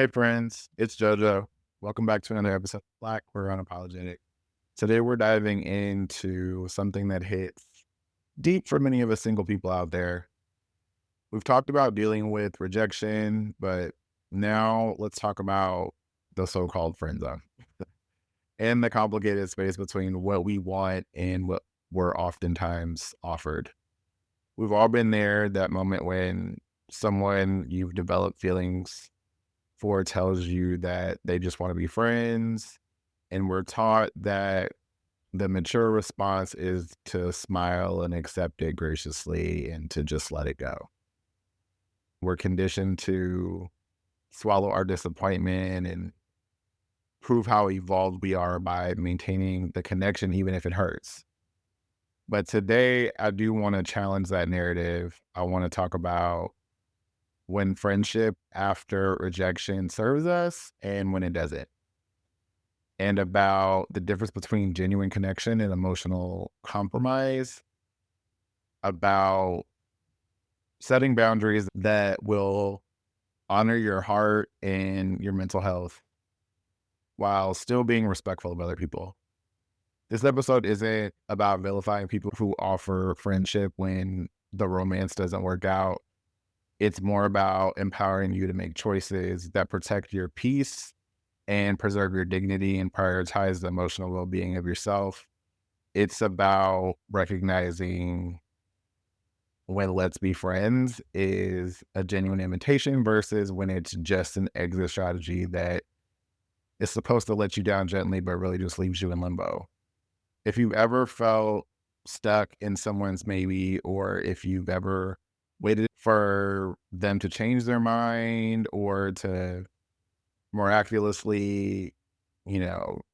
Hey friends, it's JoJo. Welcome back to another episode of Black We're Unapologetic. Today we're diving into something that hits deep for many of us single people out there. We've talked about dealing with rejection, but now let's talk about the so-called friend zone and the complicated space between what we want and what we're oftentimes offered. We've all been there, that moment when someone you've developed feelings for tells you that they just want to be friends. And we're taught that the mature response is to smile and accept it graciously and to just let it go. We're conditioned to swallow our disappointment and prove how evolved we are by maintaining the connection, even if it hurts. But today, I do want to challenge that narrative. I want to talk about when friendship after rejection serves us and when it doesn't, and about the difference between genuine connection and emotional compromise, about setting boundaries that will honor your heart and your mental health while still being respectful of other people. This episode isn't about vilifying people who offer friendship when the romance doesn't work out. It's more about empowering you to make choices that protect your peace and preserve your dignity and prioritize the emotional well-being of yourself. It's about recognizing when let's be friends is a genuine invitation versus when it's just an exit strategy that is supposed to let you down gently, but really just leaves you in limbo. If you've ever felt stuck in someone's maybe, or if you've ever waited for them to change their mind or to miraculously,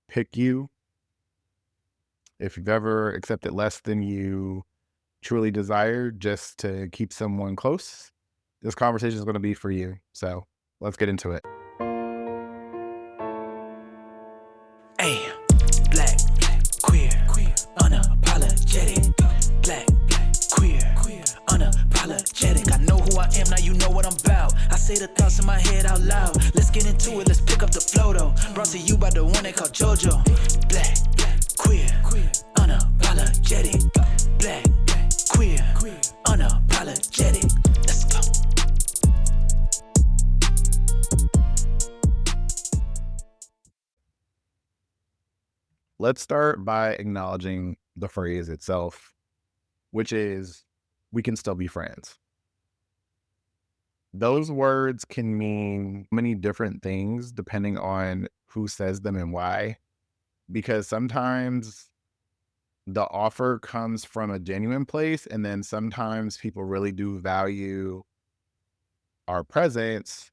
pick you, if you've ever accepted less than you truly desire just to keep someone close, this conversation is going to be for you. So let's get into it. Hey, black, queer, unapologetic. Black, queer, unapologetic. I know who I am, now you know what I'm about. I say the thoughts in my head out loud. Let's get into it, let's pick up the flow though. Brought to you by the one they call JoJo. Black, queer, unapologetic. Black, queer, unapologetic. Let's go. Let's start by acknowledging the phrase itself, which is we can still be friends. Those words can mean many different things depending on who says them and why, because sometimes the offer comes from a genuine place, and then sometimes people really do value our presence,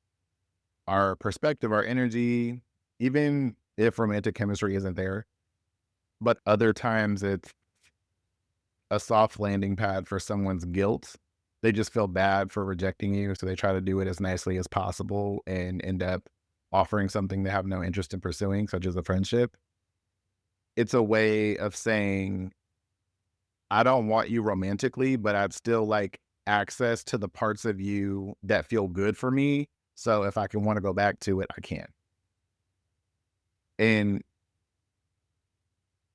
our perspective, our energy, even if romantic chemistry isn't there. But other times it's a soft landing pad for someone's guilt. They just feel bad for rejecting you, so they try to do it as nicely as possible and end up offering something they have no interest in pursuing, such as a friendship. It's a way of saying, I don't want you romantically, but I'd still like access to the parts of you that feel good for me. So if I can want to go back to it, I can. And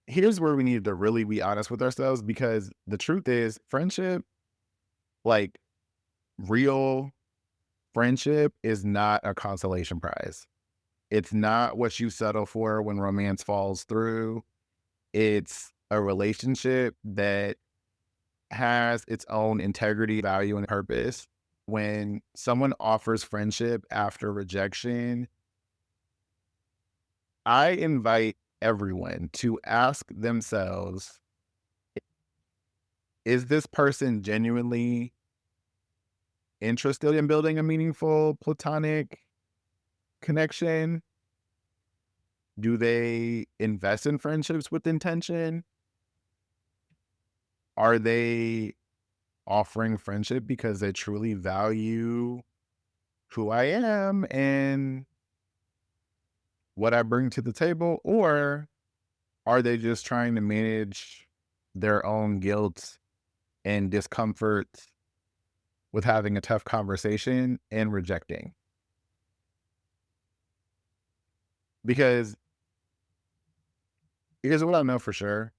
here's where we need to really be honest with ourselves, because the truth is friendship, like real friendship, is not a consolation prize. It's not what you settle for when romance falls through. It's a relationship that has its own integrity, value, and purpose. When someone offers friendship after rejection, I invite everyone to ask themselves, is this person genuinely interested in building a meaningful platonic connection? Do they invest in friendships with intention? Are they offering friendship because they truly value who I am and what I bring to the table? Or are they just trying to manage their own guilt and discomfort with having a tough conversation and rejecting? Because here's what I know for sure.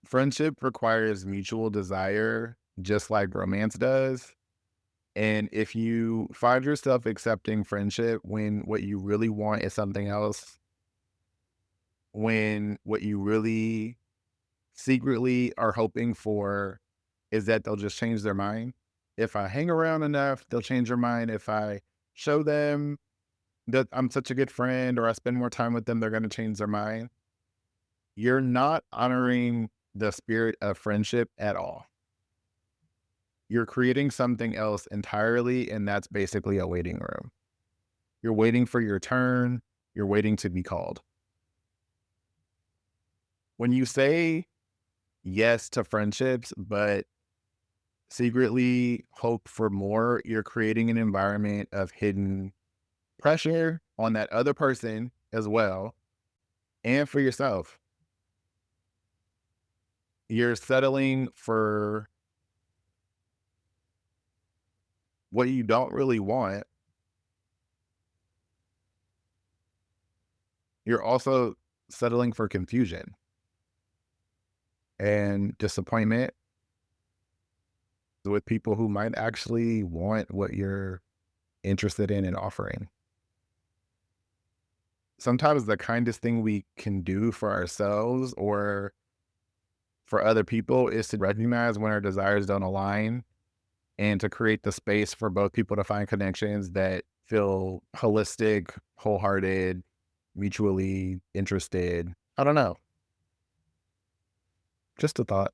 Friendship requires mutual desire, just like romance does. And if you find yourself accepting friendship when what you really want is something else, when what you really secretly are hoping for is that they'll just change their mind. If I hang around enough, they'll change their mind. If I show them that I'm such a good friend or I spend more time with them, they're going to change their mind. You're not honoring the spirit of friendship at all. You're creating something else entirely, and that's basically a waiting room. You're waiting for your turn. You're waiting to be called. When you say yes to friendships, but secretly hope for more, you're creating an environment of hidden pressure on that other person as well and for yourself. You're settling for what you don't really want. You're also settling for confusion and disappointment with people who might actually want what you're interested in and offering. Sometimes the kindest thing we can do for ourselves or for other people is to recognize when our desires don't align and to create the space for both people to find connections that feel holistic, wholehearted, mutually interested. I don't know. Just a thought.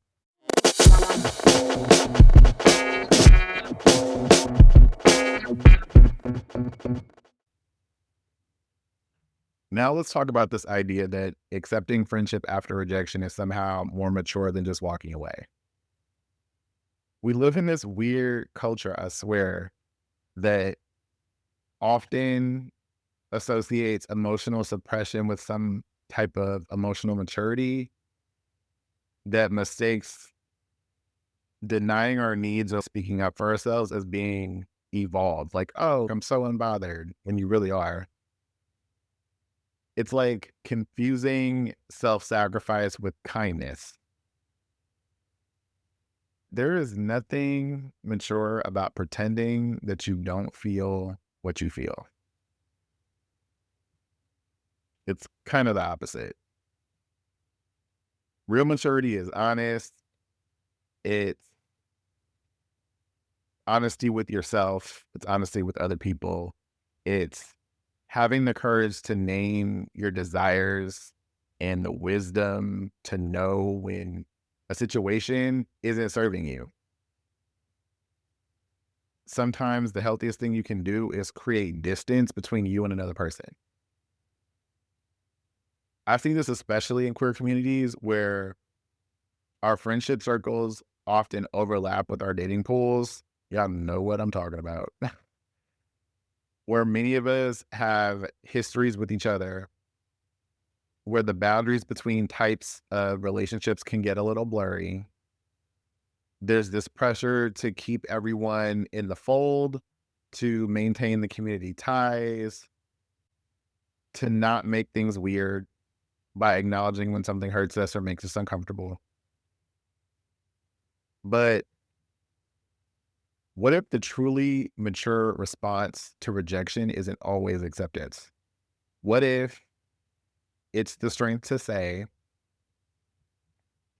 Now let's talk about this idea that accepting friendship after rejection is somehow more mature than just walking away. We live in this weird culture, I swear, that often associates emotional suppression with some type of emotional maturity that mistakes denying our needs or speaking up for ourselves as being evolved. Like, oh, I'm so unbothered when you really are. It's like confusing self sacrifice with kindness. There is nothing mature about pretending that you don't feel what you feel. It's kind of the opposite. Real maturity is honest. It's honesty with yourself. It's honesty with other people. It's having the courage to name your desires and the wisdom to know when a situation isn't serving you. Sometimes the healthiest thing you can do is create distance between you and another person. I've seen this especially in queer communities where our friendship circles often overlap with our dating pools. Y'all know what I'm talking about. Where many of us have histories with each other, where the boundaries between types of relationships can get a little blurry. There's this pressure to keep everyone in the fold, to maintain the community ties, to not make things weird by acknowledging when something hurts us or makes us uncomfortable. But what if the truly mature response to rejection isn't always acceptance? What if it's the strength to say,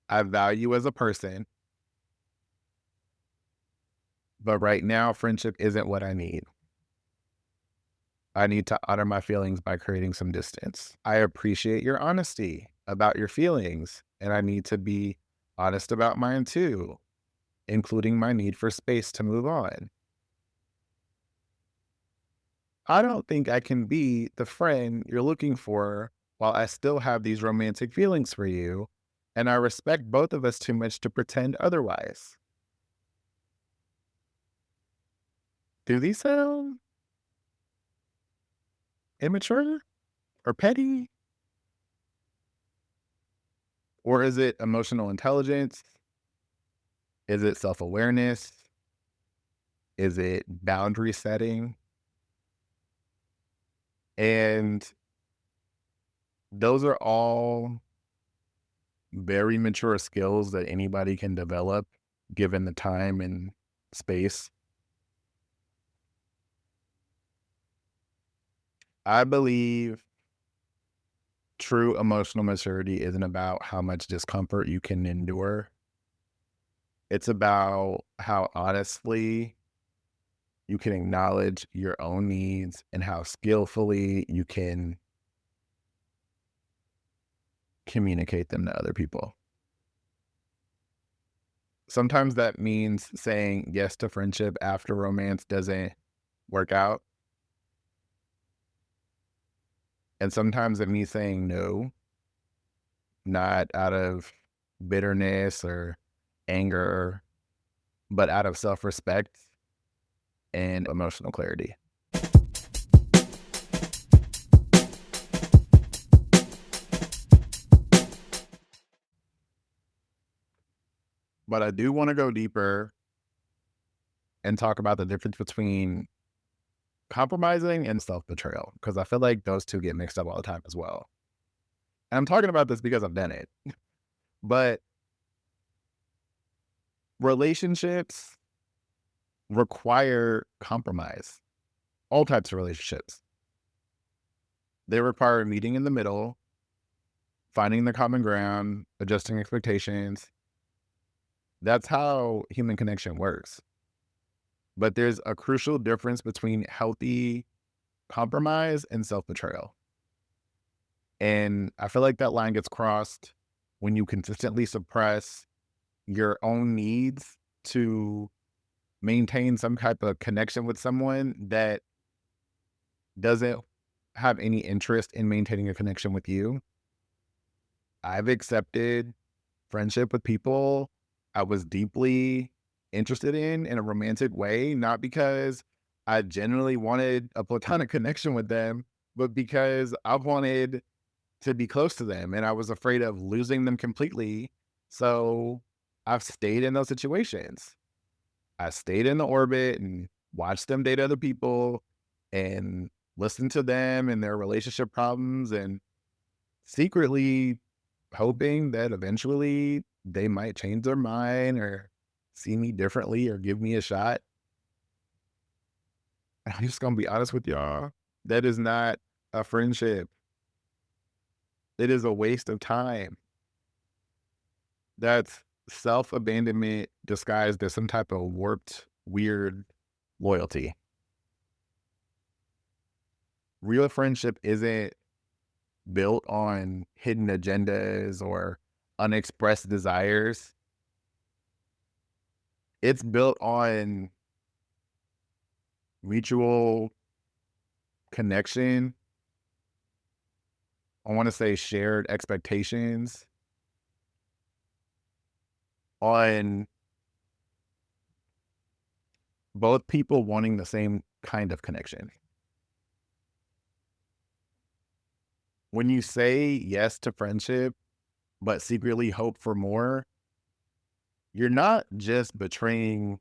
I value you as a person, but right now friendship isn't what I need. I need to honor my feelings by creating some distance. I appreciate your honesty about your feelings, and I need to be honest about mine too, including my need for space to move on. I don't think I can be the friend you're looking for while I still have these romantic feelings for you, and I respect both of us too much to pretend otherwise. Do these sound immature or petty? Or is it emotional intelligence? Is it self awareness? Is it boundary setting? And those are all very mature skills that anybody can develop given the time and space. I believe true emotional maturity isn't about how much discomfort you can endure. It's about how honestly you can acknowledge your own needs and how skillfully you can communicate them to other people. Sometimes that means saying yes to friendship after romance doesn't work out. And sometimes it means saying no, not out of bitterness or anger, but out of self respect and emotional clarity. But I do want to go deeper and talk about the difference between compromising and self betrayal, because I feel like those two get mixed up all the time as well. And I'm talking about this because I've done it. But relationships require compromise, all types of relationships. They require meeting in the middle, finding the common ground, adjusting expectations. That's how human connection works. But there's a crucial difference between healthy compromise and self betrayal. And I feel like that line gets crossed when you consistently suppress your own needs to maintain some type of connection with someone that doesn't have any interest in maintaining a connection with you. I've accepted friendship with people I was deeply interested in a romantic way, not because I genuinely wanted a platonic connection with them, but because I wanted to be close to them and I was afraid of losing them completely. So I've stayed in those situations. I stayed in the orbit and watched them date other people and listened to them and their relationship problems and secretly hoping that eventually they might change their mind or see me differently or give me a shot. And I'm just going to be honest with y'all. That is not a friendship. It is a waste of time. That's self-abandonment disguised as some type of warped, weird loyalty. Real friendship isn't built on hidden agendas or unexpressed desires. It's built on mutual connection. I want to say shared expectations, on both people wanting the same kind of connection. When you say yes to friendship, but secretly hope for more, you're not just betraying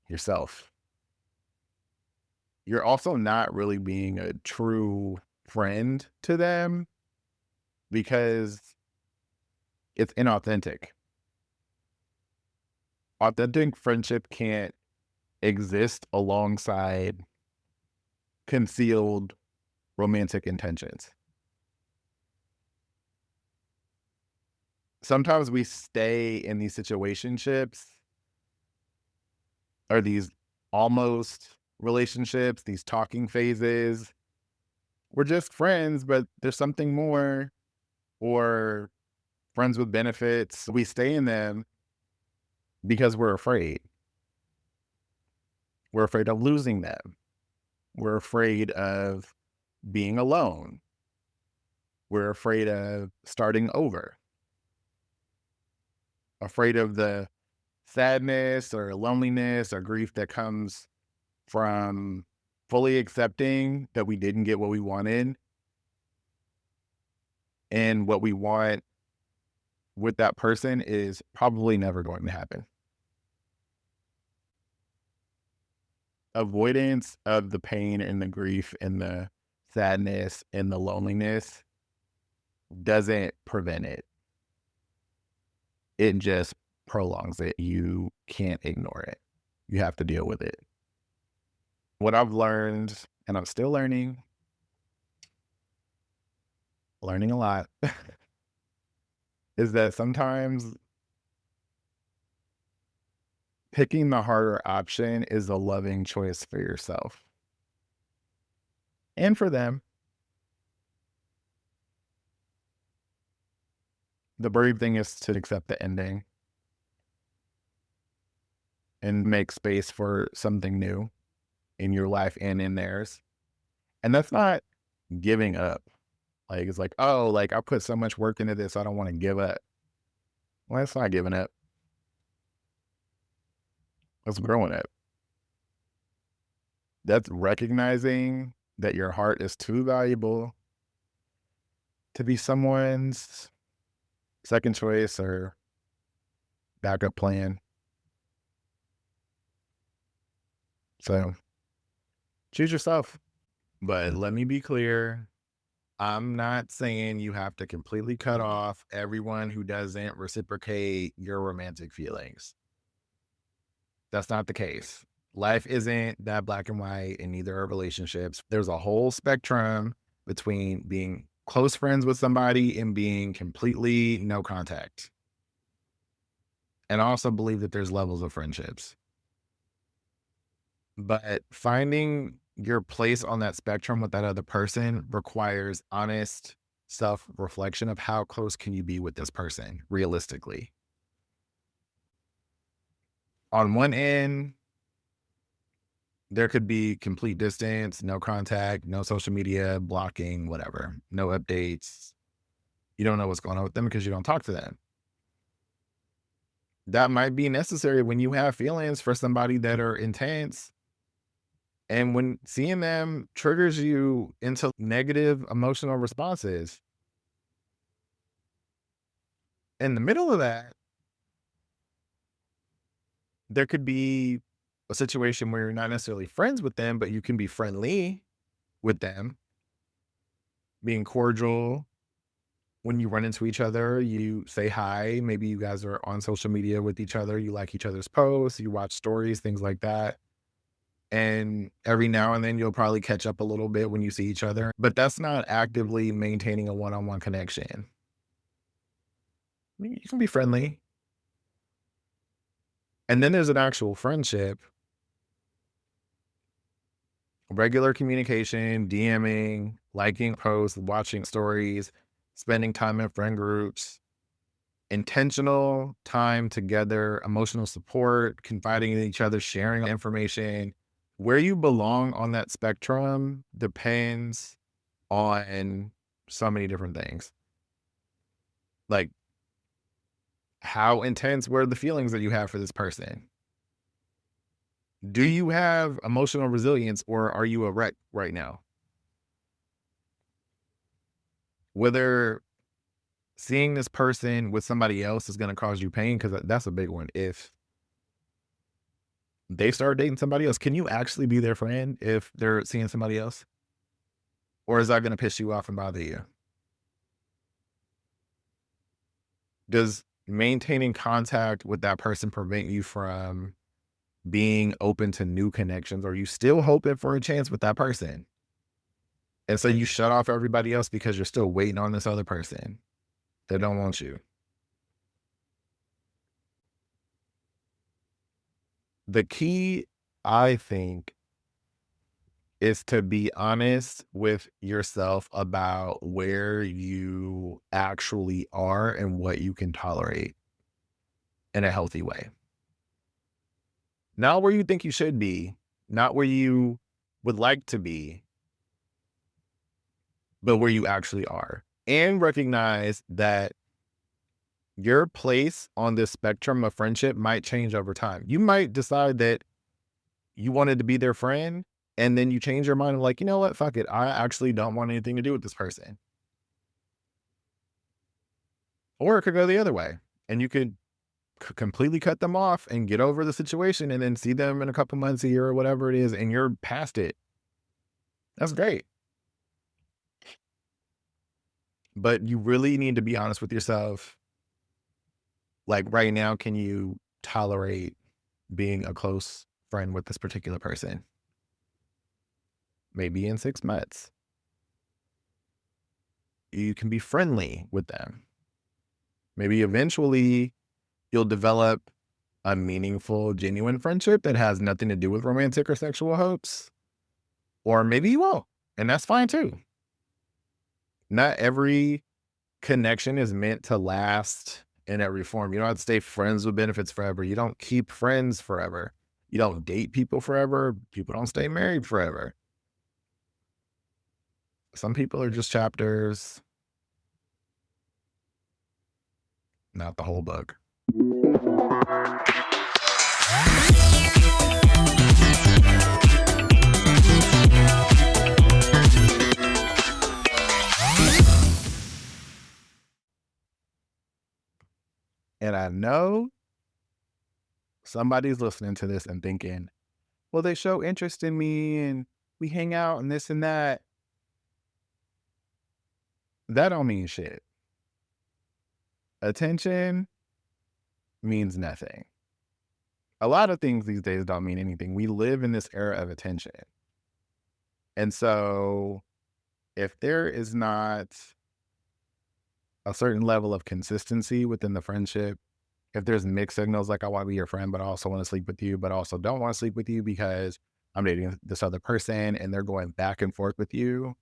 yourself. You're also not really being a true friend to them because it's inauthentic. Authentic friendship can't exist alongside concealed romantic intentions. Sometimes we stay in these situationships or these almost relationships, these talking phases. We're just friends, but there's something more, or friends with benefits. We stay in them because we're afraid. We're afraid of losing them. We're afraid of being alone. We're afraid of starting over, afraid of the sadness or loneliness or grief that comes from fully accepting that we didn't get what we wanted and what we want with that person is probably never going to happen. Avoidance of the pain and the grief and the sadness and the loneliness doesn't prevent it. It just prolongs it. You can't ignore it. You have to deal with it. What I've learned, and I'm still learning a lot, is that sometimes picking the harder option is a loving choice for yourself and for them. The brave thing is to accept the ending and make space for something new in your life and in theirs. And that's not giving up. Like, it's like, oh, like I put so much work into this, I don't want to give up. Well, that's not giving up. That's growing up. That's recognizing that your heart is too valuable to be someone's second choice or backup plan. So choose yourself. But let me be clear, I'm not saying you have to completely cut off everyone who doesn't reciprocate your romantic feelings. That's not the case. Life isn't that black and white, and neither are relationships. There's a whole spectrum between being close friends with somebody and being completely no contact. And I also believe that there's levels of friendships. But finding your place on that spectrum with that other person requires honest self-reflection of how close can you be with this person realistically. On one end, there could be complete distance, no contact, no social media, blocking, whatever, no updates. You don't know what's going on with them because you don't talk to them. That might be necessary when you have feelings for somebody that are intense. And when seeing them triggers you into negative emotional responses. In the middle of that, there could be a situation where you're not necessarily friends with them, but you can be friendly with them, being cordial. When you run into each other, you say hi. Maybe you guys are on social media with each other. You like each other's posts, you watch stories, things like that. And every now and then you'll probably catch up a little bit when you see each other, but that's not actively maintaining a one-on-one connection. I mean, you can be friendly. And then there's an actual friendship, regular communication, DMing, liking posts, watching stories, spending time in friend groups, intentional time together, emotional support, confiding in each other, sharing information. Where you belong on that spectrum depends on so many different things. Like, how intense were the feelings that you have for this person? Do you have emotional resilience or are you a wreck right now? Whether seeing this person with somebody else is going to cause you pain, because that's a big one. If they start dating somebody else, can you actually be their friend if they're seeing somebody else? Or is that going to piss you off and bother you? Does maintaining contact with that person prevent you from being open to new connections? Are you still hoping for a chance with that person? And so you shut off everybody else because you're still waiting on this other person that don't want you. The key, I think, is to be honest with yourself about where you actually are and what you can tolerate in a healthy way. Not where you think you should be, not where you would like to be, but where you actually are. And recognize that your place on this spectrum of friendship might change over time. You might decide that you wanted to be their friend, and then you change your mind and like, you know what, fuck it. I actually don't want anything to do with this person. Or it could go the other way. And you could completely cut them off and get over the situation and then see them in a couple months, a year, or whatever it is, and you're past it. That's great. But you really need to be honest with yourself. Like right now, can you tolerate being a close friend with this particular person? Maybe in 6 months, you can be friendly with them. Maybe eventually you'll develop a meaningful, genuine friendship that has nothing to do with romantic or sexual hopes. Or maybe you won't. And that's fine too. Not every connection is meant to last in every form. You don't have to stay friends with benefits forever. You don't keep friends forever. You don't date people forever. People don't stay married forever. Some people are just chapters, not the whole book. And I know somebody's listening to this and thinking, well, they show interest in me and we hang out and this and that. That don't mean shit. Attention means nothing. A lot of things these days don't mean anything. We live in this era of attention. And so if there is not a certain level of consistency within the friendship, if there's mixed signals like I want to be your friend, but I also want to sleep with you, but also don't want to sleep with you because I'm dating this other person and they're going back and forth with you,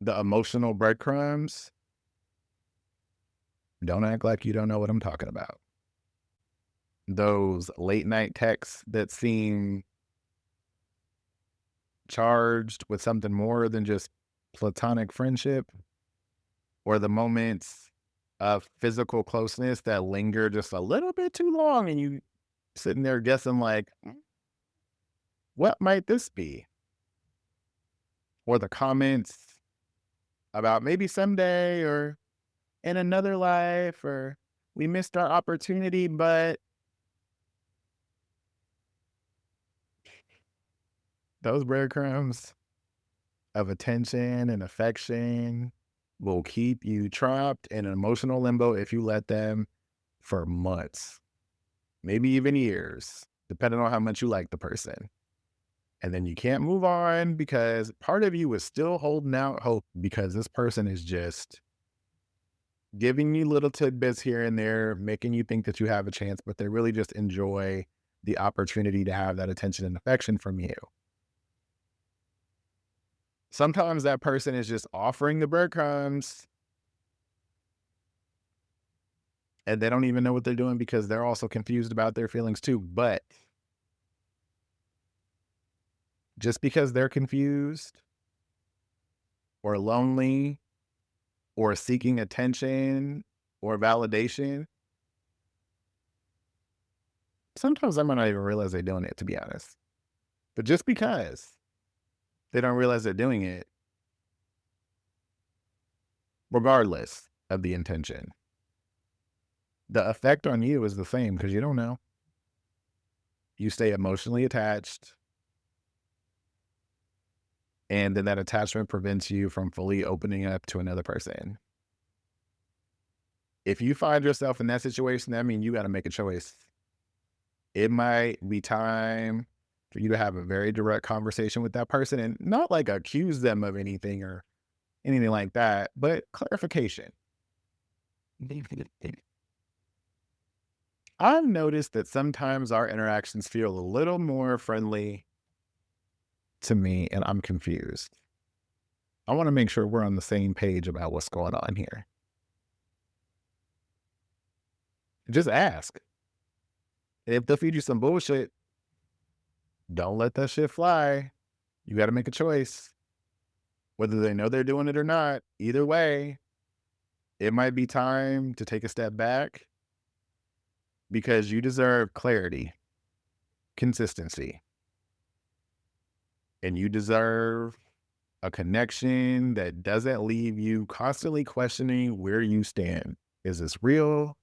the emotional breadcrumbs, don't act like you don't know what I'm talking about. Those late night texts that seem charged with something more than just platonic friendship, or the moments of physical closeness that linger just a little bit too long and you sitting there guessing like, what might this be? Or the comments about maybe someday or in another life or we missed our opportunity, but those breadcrumbs of attention and affection will keep you trapped in an emotional limbo if you let them for months, maybe even years, depending on how much you like the person. And then you can't move on because part of you is still holding out hope because this person is just giving you little tidbits here and there, making you think that you have a chance, but they really just enjoy the opportunity to have that attention and affection from you. Sometimes that person is just offering the breadcrumbs and they don't even know what they're doing because they're also confused about their feelings too. But just because they're confused or lonely or seeking attention or validation, sometimes I might not even realize they're doing it, to be honest. But just because they don't realize they're doing it, regardless of the intention, the effect on you is the same because you don't know. You stay emotionally attached, and then that attachment prevents you from fully opening up to another person. If you find yourself in that situation, that means you got to make a choice. It might be time for you to have a very direct conversation with that person and not like accuse them of anything or anything like that, but clarification. I've noticed that sometimes our interactions feel a little more friendly to me and I'm confused. I want to make sure we're on the same page about what's going on here. Just ask. If they'll feed you some bullshit, don't let that shit fly. You got to make a choice. Whether they know they're doing it or not, either way, it might be time to take a step back because you deserve clarity, consistency, and you deserve a connection that doesn't leave you constantly questioning where you stand. Is this real?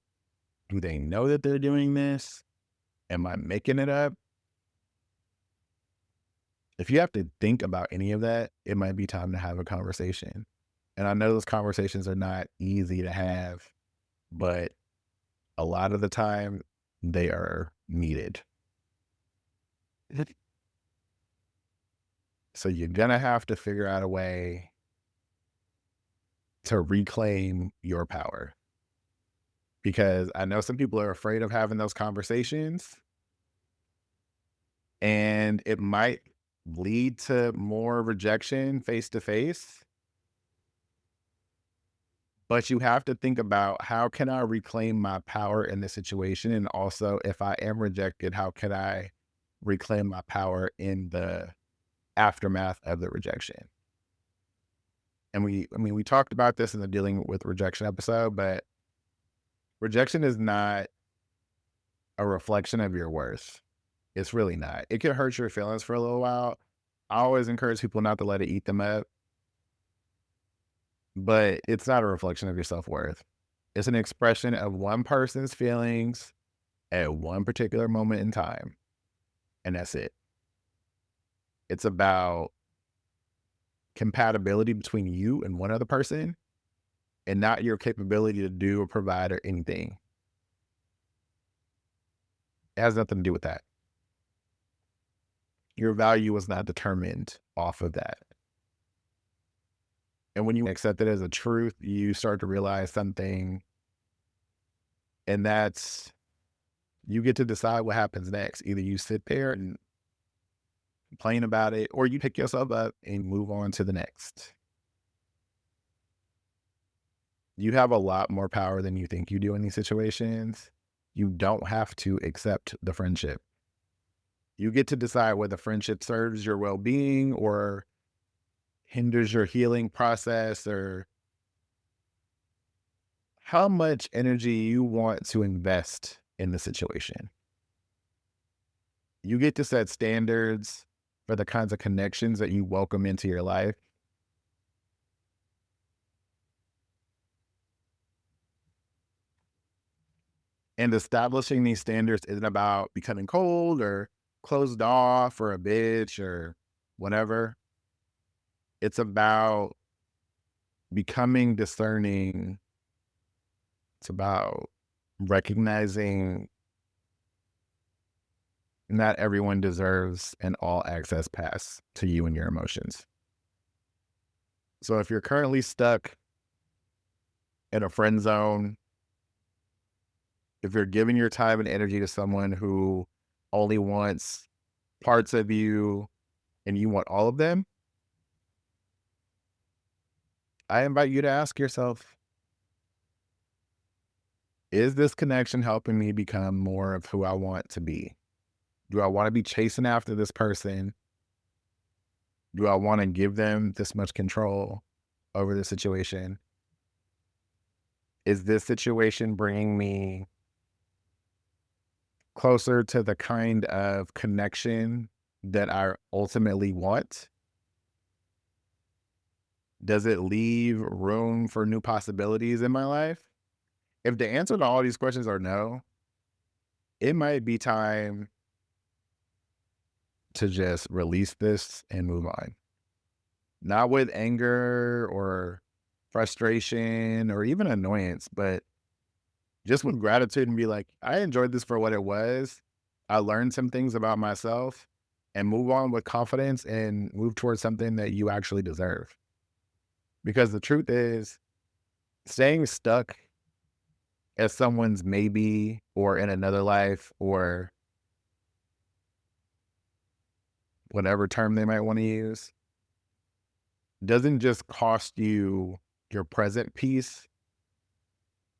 Do they know that they're doing this? Am I making it up? If you have to think about any of that, it might be time to have a conversation. And I know those conversations are not easy to have, but a lot of the time they are needed. So you're going to have to figure out a way to reclaim your power, because I know some people are afraid of having those conversations, and it might lead to more rejection face to face. But you have to think about, how can I reclaim my power in this situation? And also, if I am rejected, how can I reclaim my power in the aftermath of the rejection? And we talked about this in the dealing with rejection episode, but rejection is not a reflection of your worth. It's really not. It can hurt your feelings for a little while. I always encourage people not to let it eat them up, but it's not a reflection of your self-worth. It's an expression of one person's feelings at one particular moment in time, and that's it. It's about compatibility between you and one other person, and not your capability to do or provide or anything. It has nothing to do with that. Your value was not determined off of that. And when you accept it as a truth, you start to realize something, and that's, you get to decide what happens next. Either you sit there and complain about it, or you pick yourself up and move on to the next. You have a lot more power than you think you do in these situations. You don't have to accept the friendship. You get to decide whether friendship serves your well-being or hinders your healing process, or how much energy you want to invest in the situation. You get to set standards for the kinds of connections that you welcome into your life. And establishing these standards isn't about becoming cold or closed off or a bitch or whatever. It's about becoming discerning. It's about recognizing not everyone deserves an all access pass to you and your emotions. So if you're currently stuck in a friend zone, if you're giving your time and energy to someone who only wants parts of you and you want all of them, I invite you to ask yourself, is this connection helping me become more of who I want to be? Do I want to be chasing after this person? Do I want to give them this much control over the situation? Is this situation bringing me closer to the kind of connection that I ultimately want? Does it leave room for new possibilities in my life? If the answer to all these questions are no, it might be time to just release this and move on. Not with anger or frustration or even annoyance, but just with gratitude, and be like, I enjoyed this for what it was. I learned some things about myself, and move on with confidence and move towards something that you actually deserve. Because the truth is, staying stuck as someone's maybe or in another life or whatever term they might want to use doesn't just cost you your present peace.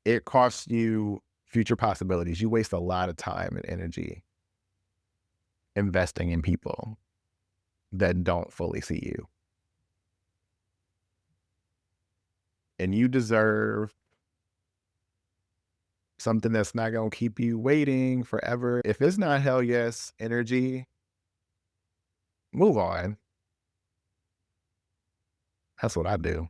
It costs you future possibilities. You waste a lot of time and energy investing in people that don't fully see you. And you deserve something that's not going to keep you waiting forever. If it's not hell yes energy, move on. That's what I do.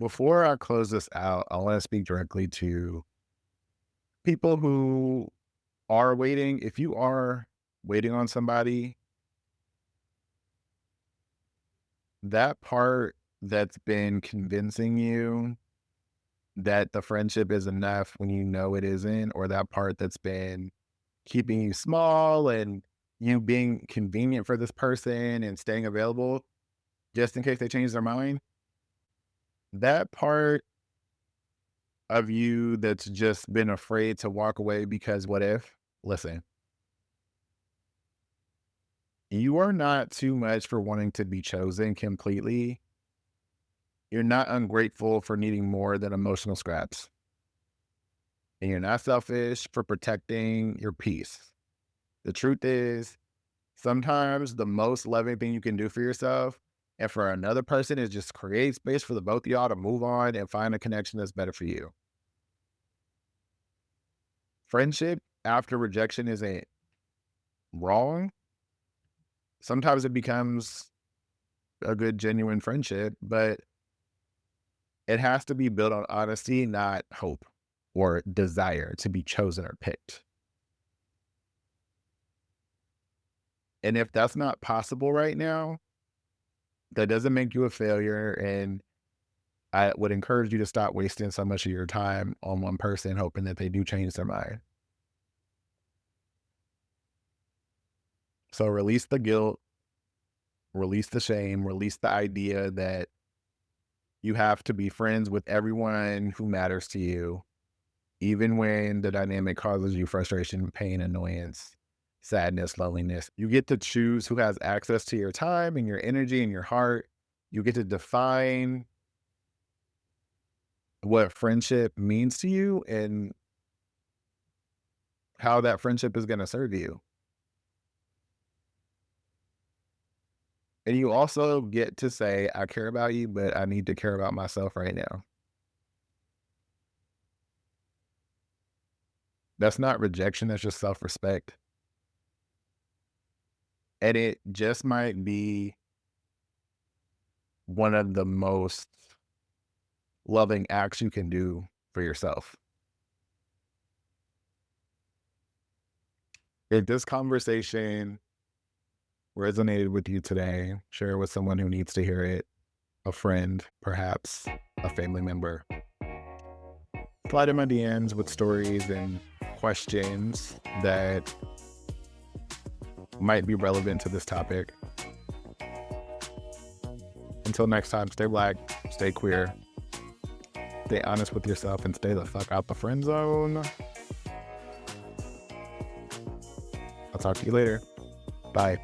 before I close this out, I want to speak directly to people who are waiting. If you are waiting on somebody, that part that's been convincing you that the friendship is enough when you know it isn't, or that part that's been keeping you small and you being convenient for this person and staying available just in case they change their mind, that part of you that's just been afraid to walk away because what if? Listen, you are not too much for wanting to be chosen completely. You're not ungrateful for needing more than emotional scraps. And you're not selfish for protecting your peace. The truth is, sometimes the most loving thing you can do for yourself and for another person is just create space for the both of y'all to move on and find a connection that's better for you. Friendship after rejection isn't wrong. Sometimes it becomes a good, genuine friendship, but it has to be built on honesty, not hope or desire to be chosen or picked. And if that's not possible right now, that doesn't make you a failure. And I would encourage you to stop wasting so much of your time on one person, hoping that they do change their mind. So release the guilt, release the shame, release the idea that you have to be friends with everyone who matters to you, even when the dynamic causes you frustration, pain, annoyance, sadness, loneliness. You get to choose who has access to your time and your energy and your heart. You get to define what friendship means to you and how that friendship is going to serve you. And you also get to say, I care about you, but I need to care about myself right now. That's not rejection, that's just self respect. And it just might be one of the most loving acts you can do for yourself. If this conversation resonated with you today, share it with someone who needs to hear it, a friend, perhaps a family member. Slide in my DMs with stories and questions that might be relevant to this topic. Until next time, stay Black, stay queer, stay honest with yourself, and stay the fuck out the friend zone. I'll talk to you later. Bye.